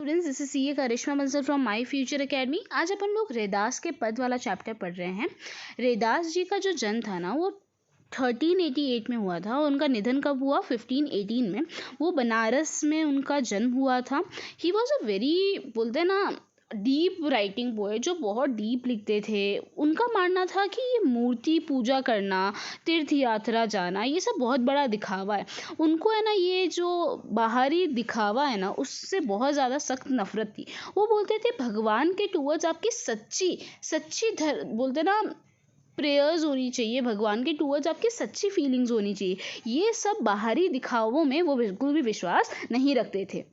Students, this is CA Karishma Bansal from my future academy. आज अपन लोग रैदास के पद वाला चैप्टर पढ़ रहे हैं। रैदास जी का जो जन्म था ना वो 1388 में हुआ था और उनका निधन कब हुआ? 1518 में। वो बनारस में उनका जन्म हुआ था। ही वॉज अ वेरी, बोलते हैं ना, डीप राइटिंग पोएट, जो बहुत डीप लिखते थे। उनका मानना था कि ये मूर्ति पूजा करना, तीर्थ यात्रा जाना, ये सब बहुत बड़ा दिखावा है। उनको है ना, ये जो बाहरी दिखावा है ना, उससे बहुत ज़्यादा सख्त नफरत थी। वो बोलते थे भगवान के टूवर्ड्स आपकी सच्ची सच्ची बोलते ना प्रेयर्स होनी चाहिए, भगवान के टूवर्ड्स आपकी सच्ची फीलिंग्स होनी चाहिए। ये सब बाहरी दिखावों में वो बिल्कुल भी विश्वास नहीं रखते थे।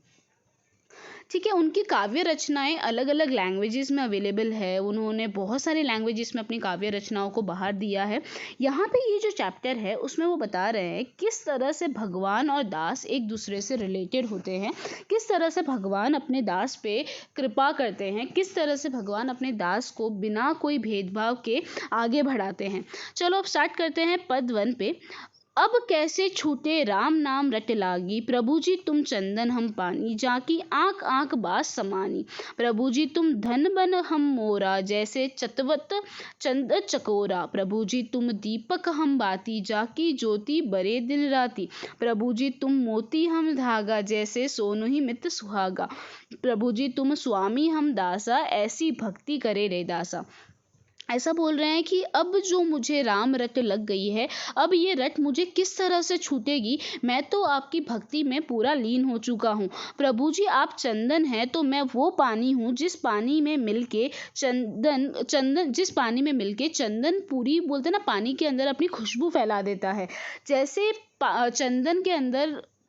ठीक है। उनकी काव्य रचनाएं अलग अलग लैंग्वेजेस में अवेलेबल है। उन्होंने बहुत सारे लैंग्वेजेस में अपनी काव्य रचनाओं को बाहर दिया है। यहाँ पे ये जो चैप्टर है उसमें वो बता रहे हैं किस तरह से भगवान और दास एक दूसरे से रिलेटेड होते हैं, किस तरह से भगवान अपने दास पे कृपा करते हैं, किस तरह से भगवान अपने दास को बिना कोई भेदभाव के आगे बढ़ाते हैं। चलो अब स्टार्ट करते हैं पद 1 पे। अब कैसे छूटे राम नाम रट लागी, प्रभु जी तुम चंदन हम पानी, जाकी आंख आंख बास समानी। प्रभु जी तुम धन बन हम मोरा, जैसे चतवत चंद चकोरा। प्रभु जी तुम दीपक हम बाती, जाकी ज्योति बरे दिन राती। प्रभु जी तुम मोती हम धागा, जैसे सोनु ही मित सुहागा। प्रभु जी तुम स्वामी हम दासा, ऐसी भक्ति करे रे दासा। ऐसा बोल रहे हैं कि अब जो मुझे राम रट लग गई है, अब ये रट मुझे किस तरह से छूटेगी। मैं तो आपकी भक्ति में पूरा लीन हो चुका हूँ। प्रभु जी आप चंदन हैं तो मैं वो पानी हूँ जिस पानी में मिलके चंदन पूरी, बोलते ना, पानी के अंदर अपनी खुशबू फैला देता है। जैसे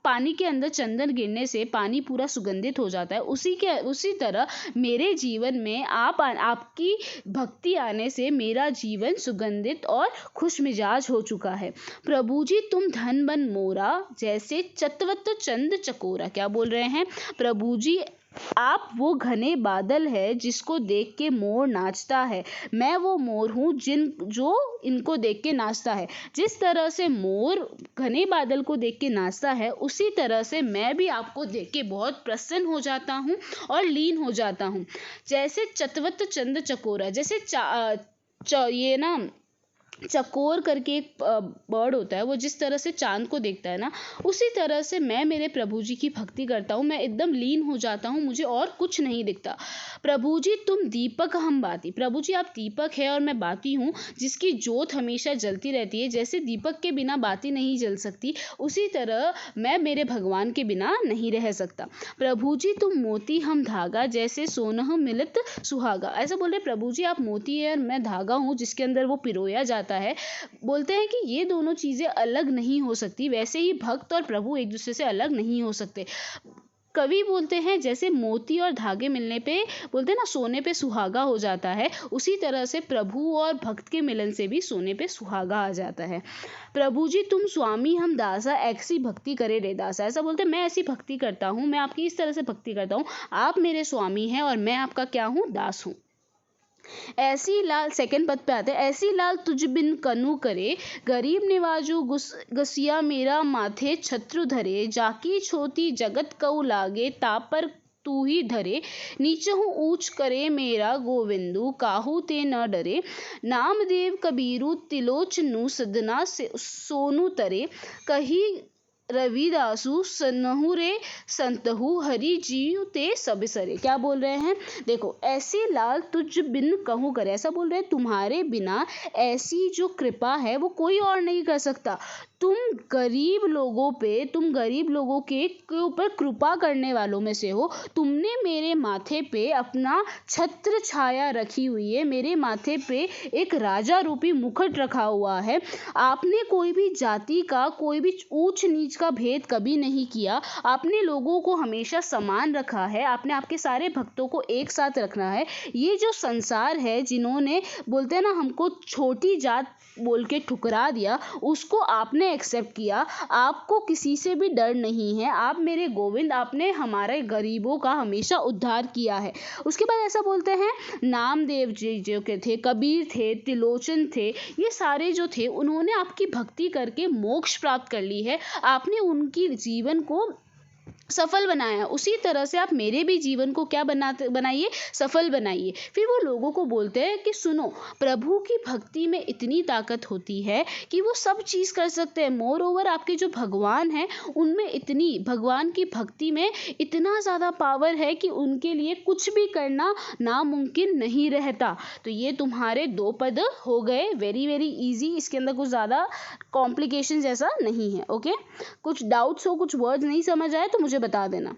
पानी के अंदर चंदन गिरने से पानी पूरा सुगंधित हो जाता है, उसी तरह मेरे जीवन में आपकी भक्ति आने से मेरा जीवन सुगंधित और खुश मिजाज हो चुका है। प्रभु जी तुम धन बन मोरा, जैसे चतवत चंद चकोरा। क्या बोल रहे हैं? प्रभु जी आप वो घने बादल है जिसको देख के मोर नाचता है। मैं वो मोर हूँ जो इनको देख के नाचता है। जिस तरह से मोर घने बादल को देख के नाचता है, उसी तरह से मैं भी आपको देख के बहुत प्रसन्न हो जाता हूँ और लीन हो जाता हूँ। जैसे चतवत चंद चकोरा, जैसे ये ना चकोर करके एक बर्ड होता है, वो जिस तरह से चांद को देखता है ना, उसी तरह से मैं मेरे प्रभु जी की भक्ति करता हूँ। मैं एकदम लीन हो जाता हूँ, मुझे और कुछ नहीं दिखता। प्रभु जी तुम दीपक हम बाती, प्रभु जी आप दीपक है और मैं बाती हूँ जिसकी ज्योत हमेशा जलती रहती है। जैसे दीपक के बिना बाती नहीं जल सकती, उसी तरह मैं मेरे भगवान के बिना नहीं रह सकता। प्रभु जी तुम मोती हम धागा, जैसे सोनह मिलत सुहागा। ऐसा बोल रहे प्रभु जी आप मोती है और मैं धागा हूँ जिसके अंदर वो पिरोया जाता है। बोलते हैं कि ये दोनों चीजें अलग नहीं हो सकती, वैसे ही भक्त और प्रभु एक दूसरे से अलग नहीं हो सकते। कवि बोलते हैं जैसे मोती और धागे मिलने पे, बोलते हैं ना, सोने पे सुहागा हो जाता है, उसी तरह से प्रभु और भक्त के मिलन से भी सोने पे सुहागा आ जाता है। प्रभु जी तुम स्वामी हम दासा, ऐसी भक्ति करे रे दासा। ऐसा बोलते हैं मैं ऐसी भक्ति करता हूँ, मैं आपकी इस तरह से भक्ति करता हूँ, आप मेरे स्वामी हैं और मैं आपका क्या हूँ? दास हूँ। ऐसी लाल, सेकंड पद पे आते हैं। ऐसी लाल तुझ बिन कनु करे, गरीब निवाजू गसिया मेरा माथे छत्रु धरे। जाकी छोटी जगत कऊ लागे, तापर तू ही धरे। नीचहु ऊंच करे मेरा गोविंदु, काहू ते न डरे। नामदेव कबीरु तिलोचनु, सदना से सोनु तरे। कही रविदासु सनहु रे संतहु, हरि जीव ते सब सरे। क्या बोल रहे हैं? देखो, ऐसी लाल तुझ बिन कहूँ करे, ऐसा बोल रहे हैं तुम्हारे बिना ऐसी जो कृपा है वो कोई और नहीं कर सकता। तुम गरीब लोगों के ऊपर कृपा करने वालों में से हो। तुमने मेरे माथे पे अपना छत्र छाया रखी हुई है, मेरे माथे पे एक राजा रूपी मुकुट रखा हुआ है। आपने कोई भी जाति का, कोई भी ऊंच नीच का भेद कभी नहीं किया। आपने लोगों को हमेशा समान रखा है, आपने आपके सारे भक्तों को एक साथ रखना है। ये जो संसार है, जिन्होंने, बोलते हैं ना, हमको छोटी जात बोल के ठुकरा दिया, उसको आपने एक्सेप्ट किया। आपको किसी से भी डर नहीं है। आप मेरे गोविंद, आपने हमारे गरीबों का हमेशा उद्धार किया है। उसके बाद ऐसा बोलते हैं, नामदेव जी जो के थे, कबीर थे, तिलोचन थे, ये सारे जो थे, उन्होंने आपकी भक्ति करके मोक्ष प्राप्त कर ली है। आपने उनकी जीवन को सफल बनाया, उसी तरह से आप मेरे भी जीवन को क्या बनाइए, सफल बनाइए। फिर वो लोगों को बोलते हैं कि सुनो, प्रभु की भक्ति में इतनी ताकत होती है कि वो सब चीज़ कर सकते हैं। मोर ओवर आपके जो भगवान हैं उनमें इतनी, भगवान की भक्ति में इतना ज़्यादा पावर है कि उनके लिए कुछ भी करना नामुमकिन नहीं रहता। तो ये तुम्हारे 2 पद हो गए, वेरी वेरी इजी, इसके अंदर कुछ ज़्यादा कॉम्प्लिकेशन जैसा नहीं है। ओके, कुछ डाउट्स हो, कुछ वर्ड्स नहीं समझ आए तो मुझे बता देना।